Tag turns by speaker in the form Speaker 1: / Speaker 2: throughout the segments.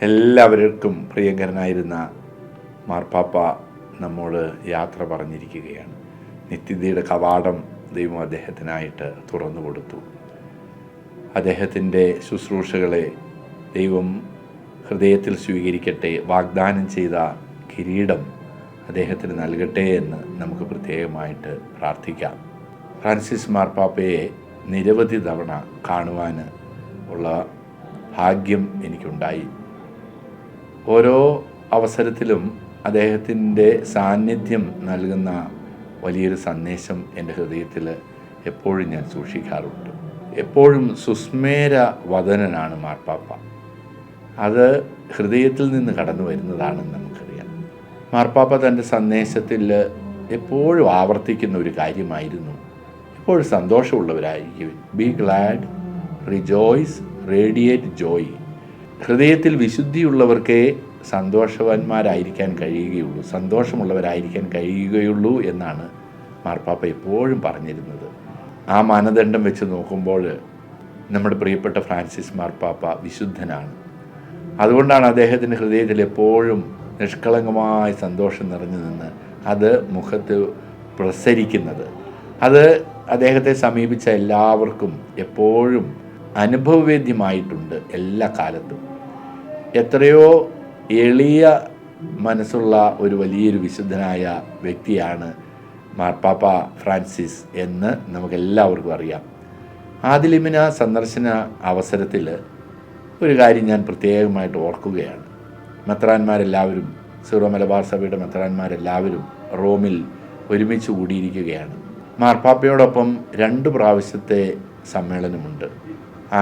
Speaker 1: എല്ലാവർക്കും പ്രിയങ്കരനായിരുന്ന മാർപ്പാപ്പ നമ്മോട് യാത്ര പറഞ്ഞിരിക്കുകയാണ്. നിത്യതയുടെ കവാടം ദൈവം അദ്ദേഹത്തിനായിട്ട് തുറന്നു കൊടുത്തു. അദ്ദേഹത്തിൻ്റെ ശുശ്രൂഷകളെ ദൈവം ഹൃദയത്തിൽ സ്വീകരിക്കട്ടെ, വാഗ്ദാനം ചെയ്ത കിരീടം അദ്ദേഹത്തിന് നൽകട്ടെ എന്ന് നമുക്ക് പ്രത്യേകമായിട്ട് പ്രാർത്ഥിക്കാം. ഫ്രാൻസിസ് മാർപ്പാപ്പയെ നിരവധി തവണ കാണുവാൻ ഉള്ള ഭാഗ്യം എനിക്കുണ്ടായി. ഓരോ അവസരത്തിലും അദ്ദേഹത്തിൻ്റെ സാന്നിധ്യം നൽകുന്ന വലിയൊരു സന്ദേശം എൻ്റെ ഹൃദയത്തിൽ എപ്പോഴും ഞാൻ സൂക്ഷിക്കാറുണ്ട്. എപ്പോഴും സുസ്മേര വദനനാണ് മാർപ്പാപ്പ. അത് ഹൃദയത്തിൽ നിന്ന് കടന്നു വരുന്നതാണെന്ന് നമുക്കറിയാം. മാർപ്പാപ്പ തൻ്റെ സന്ദേശത്തിൽ എപ്പോഴും ആവർത്തിക്കുന്ന ഒരു കാര്യമായിരുന്നു, എപ്പോഴും സന്തോഷമുള്ളവരായിരിക്കും. Be glad, rejoice, radiate joy. ഹൃദയത്തിൽ വിശുദ്ധിയുള്ളവർക്കേ സന്തോഷവാന്മാരായിരിക്കാൻ കഴിയുകയുള്ളൂ, സന്തോഷമുള്ളവരായിരിക്കാൻ കഴിയുകയുള്ളൂ എന്നാണ് മാർപ്പാപ്പ എപ്പോഴും പറഞ്ഞിരുന്നത്. ആ മാനദണ്ഡം വെച്ച് നോക്കുമ്പോൾ നമ്മുടെ പ്രിയപ്പെട്ട ഫ്രാൻസിസ് മാർപ്പാപ്പ വിശുദ്ധനാണ്. അതുകൊണ്ടാണ് അദ്ദേഹത്തിൻ്റെ ഹൃദയത്തിൽ എപ്പോഴും നിഷ്കളങ്കമായ സന്തോഷം നിറഞ്ഞു നിന്ന് അത് മുഖത്ത് പ്രസരിക്കുന്നത്. അത് അദ്ദേഹത്തെ സമീപിച്ച എല്ലാവർക്കും എപ്പോഴും അനുഭവവേദ്യമായിട്ടുണ്ട്. എല്ലാ കാലത്തും എത്രയോ എളിയ മനസ്സുള്ള ഒരു വലിയൊരു വിശുദ്ധനായ വ്യക്തിയാണ് മാർപ്പാപ്പ ഫ്രാൻസിസ് എന്ന് നമുക്കെല്ലാവർക്കും അറിയാം. ആദിലിമിന സന്ദർശന അവസരത്തിൽ ഒരു കാര്യം ഞാൻ പ്രത്യേകമായിട്ട് ഓർക്കുകയാണ്. മെത്രാന്മാരെല്ലാവരും, സീറോ മലബാർ സഭയുടെ മെത്രാന്മാരെല്ലാവരും റോമിൽ ഒരുമിച്ച് കൂടിയിരിക്കുകയാണ്. മാർപ്പാപ്പയോടൊപ്പം 2 പ്രാവശ്യത്തെ സമ്മേളനമുണ്ട്,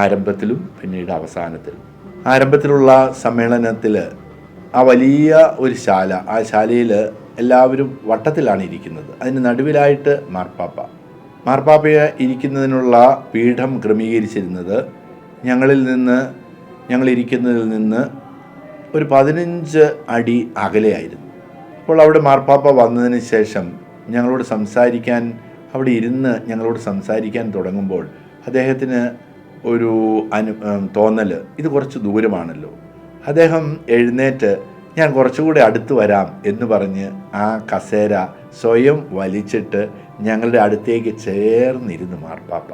Speaker 1: ആരംഭത്തിലും പിന്നീട് അവസാനത്തിലും. ആരംഭത്തിലുള്ള സമ്മേളനത്തിൽ ആ വലിയ ഒരു ശാല, ആ ശാലയിൽ എല്ലാവരും വട്ടത്തിലാണ് ഇരിക്കുന്നത്. അതിന് നടുവിലായിട്ട് മാർപ്പാപ്പയെ ഇരിക്കുന്നതിനുള്ള പീഠം ക്രമീകരിച്ചിരുന്നത് ഞങ്ങളിരിക്കുന്നതിൽ നിന്ന് ഒരു 15 അടി അകലെയായിരുന്നു. അപ്പോൾ അവിടെ മാർപ്പാപ്പ വന്നതിന് ശേഷം ഞങ്ങളോട് സംസാരിക്കാൻ തുടങ്ങുമ്പോൾ അദ്ദേഹത്തിന് ഒരു തോന്നൽ, ഇത് കുറച്ച് ദൂരമാണല്ലോ. അദ്ദേഹം എഴുന്നേറ്റ് ഞാൻ കുറച്ചുകൂടെ അടുത്ത് വരാം എന്ന് പറഞ്ഞ് ആ കസേര സ്വയം വലിച്ചിട്ട് ഞങ്ങളുടെ അടുത്തേക്ക് ചേർന്നിരുന്നു മാർപ്പാപ്പ.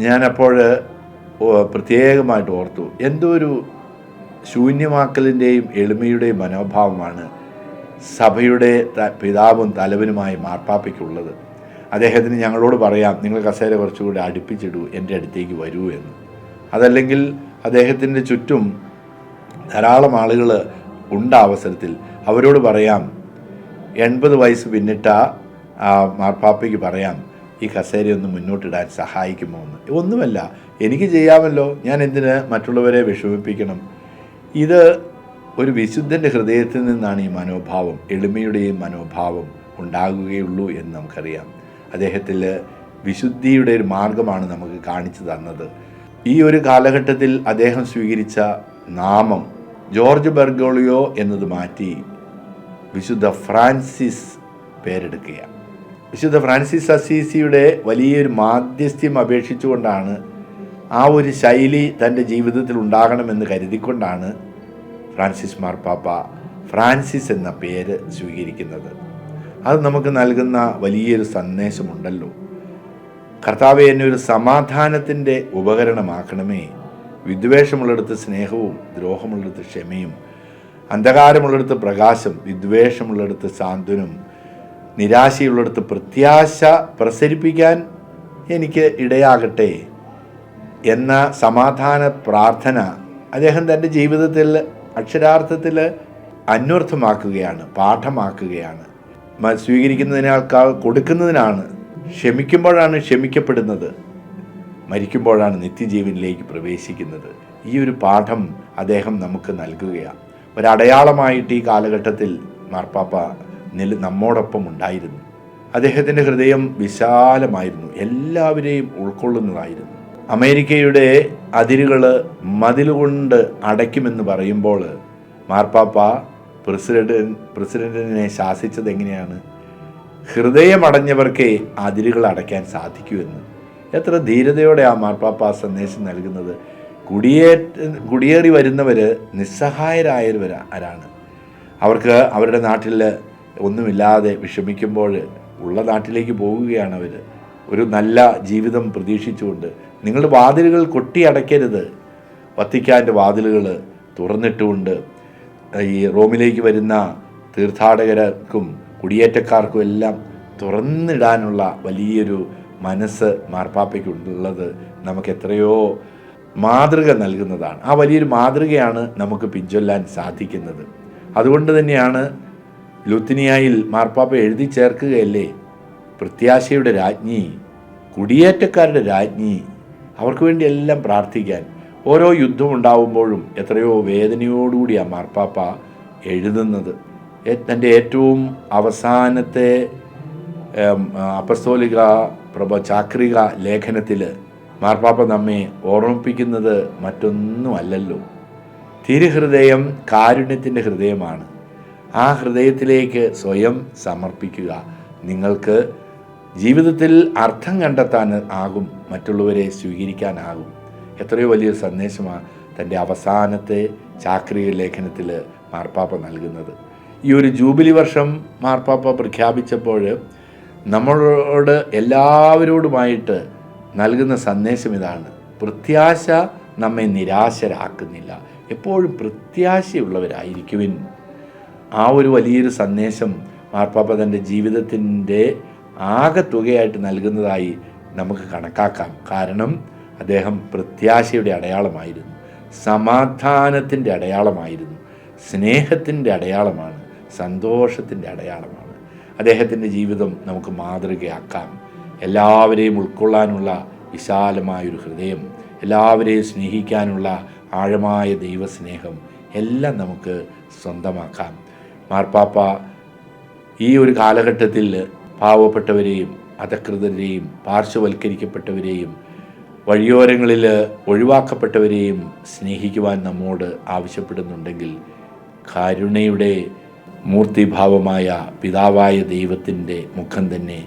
Speaker 1: ഞാനപ്പോൾ പ്രത്യേകമായിട്ട് ഓർത്തു, എന്തോ ഒരു ശൂന്യമാക്കലിൻ്റെയും എളിമയുടെയും മനോഭാവമാണ് സഭയുടെ പിതാവും തലവനുമായ മാർപ്പാപ്പയ്ക്കുള്ളത്. അദ്ദേഹത്തിന് ഞങ്ങളോട് പറയാം, നിങ്ങൾ കസേര കുറച്ചുകൂടി അടുപ്പിച്ചിടൂ, എൻ്റെ അടുത്തേക്ക് വരൂ എന്ന്. അതല്ലെങ്കിൽ അദ്ദേഹത്തിൻ്റെ ചുറ്റും ധാരാളം ആളുകൾ ഉണ്ട് അവസരത്തിൽ അവരോട് പറയാം, 80 വയസ്സ് പിന്നിട്ട മാർപ്പാപ്പയ്ക്ക് പറയാം, ഈ കസേരയൊന്ന് മുന്നോട്ടിടാൻ സഹായിക്കുമോ എന്ന്. ഒന്നുമല്ല, എനിക്ക് ചെയ്യാമല്ലോ, ഞാൻ എന്തിന് മറ്റുള്ളവരെ വിഷമിപ്പിക്കണം. ഇത് ഒരു വിശുദ്ധൻ്റെ ഹൃദയത്തിൽ നിന്നാണ് ഈ മനോഭാവം, എളിമയുടെയും മനോഭാവം ഉണ്ടാകുകയുള്ളൂ എന്ന് നമുക്കറിയാം. അദ്ദേഹത്തിൽ വിശുദ്ധിയുടെ ഒരു മാർഗമാണ് നമുക്ക് കാണിച്ചു തന്നത്. ഈ ഒരു കാലഘട്ടത്തിൽ അദ്ദേഹം സ്വീകരിച്ച നാമം ജോർജ് ബെർഗോളിയോ എന്നത് മാറ്റി വിശുദ്ധ ഫ്രാൻസിസ് പേരെടുക്കുകയാണ്. വിശുദ്ധ ഫ്രാൻസിസ് അസീസിയുടെ വലിയൊരു മാധ്യസ്ഥ്യം അപേക്ഷിച്ചുകൊണ്ടാണ്, ആ ഒരു ശൈലി തൻ്റെ ജീവിതത്തിൽ ഉണ്ടാകണമെന്ന് കരുതിക്കൊണ്ടാണ് ഫ്രാൻസിസ് മാർപ്പാപ്പ ഫ്രാൻസിസ് എന്ന പേര് സ്വീകരിക്കുന്നത്. അത് നമുക്ക് നൽകുന്ന വലിയൊരു സന്ദേശമുണ്ടല്ലോ. കർത്താവേ, എന്നെ ഒരു സമാധാനത്തിൻ്റെ ഉപകരണമാക്കണമേ. വിദ്വേഷമുള്ളിടത്ത് സ്നേഹവും ദ്രോഹമുള്ളിടത്ത് ക്ഷമയും, അന്ധകാരമുള്ളിടത്ത് പ്രകാശം, വിദ്വേഷമുള്ളിടത്ത് സാന്ത്വനം, നിരാശയുള്ളിടത്ത് പ്രത്യാശ പ്രസരിപ്പിക്കാൻ എനിക്ക് ഇടയാകട്ടെ എന്ന സമാധാന പ്രാർത്ഥന അദ്ദേഹം തൻ്റെ ജീവിതത്തിൽ അക്ഷരാർത്ഥത്തിൽ അന്വർത്ഥമാക്കുകയാണ്, പാഠമാക്കുകയാണ്. സ്വീകരിക്കുന്നതിനേക്കാൾ കൊടുക്കുന്നതിനാണ്. ക്ഷമിക്കുമ്പോഴാണ് ക്ഷമിക്കപ്പെടുന്നത്, മരിക്കുമ്പോഴാണ് നിത്യജീവനിലേക്ക് പ്രവേശിക്കുന്നത്. ഈ ഒരു പാഠം അദ്ദേഹം നമുക്ക് നൽകുകയാണ്. ഒരടയാളമായിട്ട് ഈ കാലഘട്ടത്തിൽ മാർപ്പാപ്പ നമ്മോടൊപ്പം ഉണ്ടായിരുന്നു. അദ്ദേഹത്തിൻ്റെ ഹൃദയം വിശാലമായിരുന്നു, എല്ലാവരെയും ഉൾക്കൊള്ളുന്നതായിരുന്നു. അമേരിക്കയുടെ അതിരുകൾ മതിലുകൊണ്ട് അടയ്ക്കുമെന്ന് പറയുമ്പോൾ മാർപ്പാപ്പ പ്രസിഡന്റിനെ ശാസിച്ചത് എങ്ങനെയാണ്? ഹൃദയമടഞ്ഞവർക്കേ അതിരുകൾ അടയ്ക്കാൻ സാധിക്കൂ എന്ന്. എത്ര ധീരതയോടെ ആ മാർപ്പാപ്പ സന്ദേശം നൽകുന്നത്. കുടിയേറി വരുന്നവർ നിസ്സഹായരായവരാണ്. അവർക്ക് അവരുടെ നാട്ടിൽ ഒന്നുമില്ലാതെ വിഷമിക്കുമ്പോൾ ഉള്ള നാട്ടിലേക്ക് പോവുകയാണ് അവർ, ഒരു നല്ല ജീവിതം പ്രതീക്ഷിച്ചുകൊണ്ട്. നിങ്ങളുടെ വാതിലുകൾ കൊട്ടിയടയ്ക്കരുത്. വത്തിക്കാൻ്റെ വാതിലുകൾ തുറന്നിട്ടുകൊണ്ട് ഈ റോമിലേക്ക് വരുന്ന തീർത്ഥാടകർക്കും കുടിയേറ്റക്കാർക്കും എല്ലാം തുറന്നിടാനുള്ള വലിയൊരു മനസ്സ് മാർപ്പാപ്പയ്ക്കുള്ളത് നമുക്ക് എത്രയോ മാതൃക നൽകുന്നതാണ്. ആ വലിയൊരു മാതൃകയാണ് നമുക്ക് പിൻചൊല്ലാൻ സാധിക്കുന്നത്. അതുകൊണ്ട് തന്നെയാണ് ലുത്തിനിയായിൽ മാർപ്പാപ്പ എഴുതി ചേർക്കുകയല്ലേ, പ്രത്യാശയുടെ രാജ്ഞി, കുടിയേറ്റക്കാരുടെ രാജ്ഞി. അവർക്ക് വേണ്ടി എല്ലാം പ്രാർത്ഥിക്കാൻ. ഓരോ യുദ്ധം ഉണ്ടാവുമ്പോഴും എത്രയോ വേദനയോടുകൂടിയാണ് മാർപ്പാപ്പ എഴുതുന്നത്. തൻ്റെ ഏറ്റവും അവസാനത്തെ അപ്പസ്തോലിക ചാക്രിക ലേഖനത്തിൽ മാർപ്പാപ്പ നമ്മെ ഓർമ്മിപ്പിക്കുന്നത് മറ്റൊന്നുമല്ലല്ലോ, തിരുഹൃദയം കാരുണ്യത്തിൻ്റെ ഹൃദയമാണ്. ആ ഹൃദയത്തിലേക്ക് സ്വയം സമർപ്പിക്കുക. നിങ്ങൾക്ക് ജീവിതത്തിൽ അർത്ഥം കണ്ടെത്താൻ ആകും, മറ്റുള്ളവരെ സ്വീകരിക്കാനാകും. എത്രയോ വലിയൊരു സന്ദേശമാണ് തൻ്റെ അവസാനത്തെ ചാക്രിക ലേഖനത്തിൽ മാർപ്പാപ്പ നൽകുന്നത്. ഈ ഒരു ജൂബിലി വർഷം മാർപ്പാപ്പ പ്രഖ്യാപിച്ചപ്പോൾ നമ്മളോട് എല്ലാവരോടുമായിട്ട് നൽകുന്ന സന്ദേശം ഇതാണ്: പ്രത്യാശ നമ്മെ നിരാശരാക്കുന്നില്ല, എപ്പോഴും പ്രത്യാശയുള്ളവരായിരിക്കുവിൻ. ആ ഒരു വലിയൊരു സന്ദേശം മാർപ്പാപ്പ തൻ്റെ ജീവിതത്തിൻ്റെ ആകെത്തുകയായിട്ട് നൽകുന്നതായി നമുക്ക് കണക്കാക്കാം. കാരണം അദ്ദേഹം പ്രത്യാശയുടെ അടയാളമായിരുന്നു, സമാധാനത്തിൻ്റെ അടയാളമായിരുന്നു, സ്നേഹത്തിൻ്റെ അടയാളമാണ്, സന്തോഷത്തിൻ്റെ അടയാളമാണ്. അദ്ദേഹത്തിൻ്റെ ജീവിതം നമുക്ക് മാതൃകയാക്കാം. എല്ലാവരെയും ഉൾക്കൊള്ളാനുള്ള വിശാലമായൊരു ഹൃദയം, എല്ലാവരെയും സ്നേഹിക്കാനുള്ള ആഴമായ ദൈവസ്നേഹം എല്ലാം നമുക്ക് സ്വന്തമാക്കാം. മാർപ്പാപ്പ ഈ ഒരു കാലഘട്ടത്തിൽ പാവപ്പെട്ടവരെയും അധകൃതരെയും പാർശ്വവൽക്കരിക്കപ്പെട്ടവരെയും വഴിയോരങ്ങളിൽ ഒഴിവാക്കപ്പെട്ടവരെയും സ്നേഹിക്കുവാൻ നമ്മോട് ആവശ്യപ്പെടുന്നുണ്ടെങ്കിൽ, കരുണയുടെ മൂർത്തിഭാവമായ പിതാവായ ദൈവത്തിൻ്റെ മുഖം തന്നെ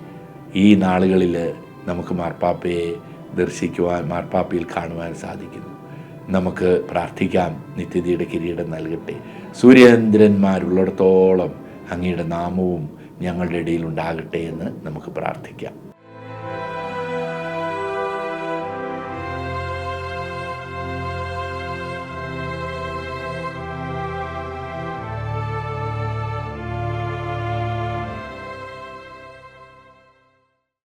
Speaker 1: ഈ നാളുകളിൽ നമുക്ക് മാർപ്പാപ്പയെ ദർശിക്കുവാൻ, മാർപ്പാപ്പയിൽ കാണുവാൻ സാധിക്കുന്നു. നമുക്ക് പ്രാർത്ഥിക്കാം. നിത്യതയുടെ കിരീടം നൽകട്ടെ. സൂര്യചന്ദ്രന്മാരുള്ളിടത്തോളം അങ്ങയുടെ നാമവും ഞങ്ങളുടെ ഇടയിൽ ഉണ്ടാകട്ടെ എന്ന് നമുക്ക് പ്രാർത്ഥിക്കാം.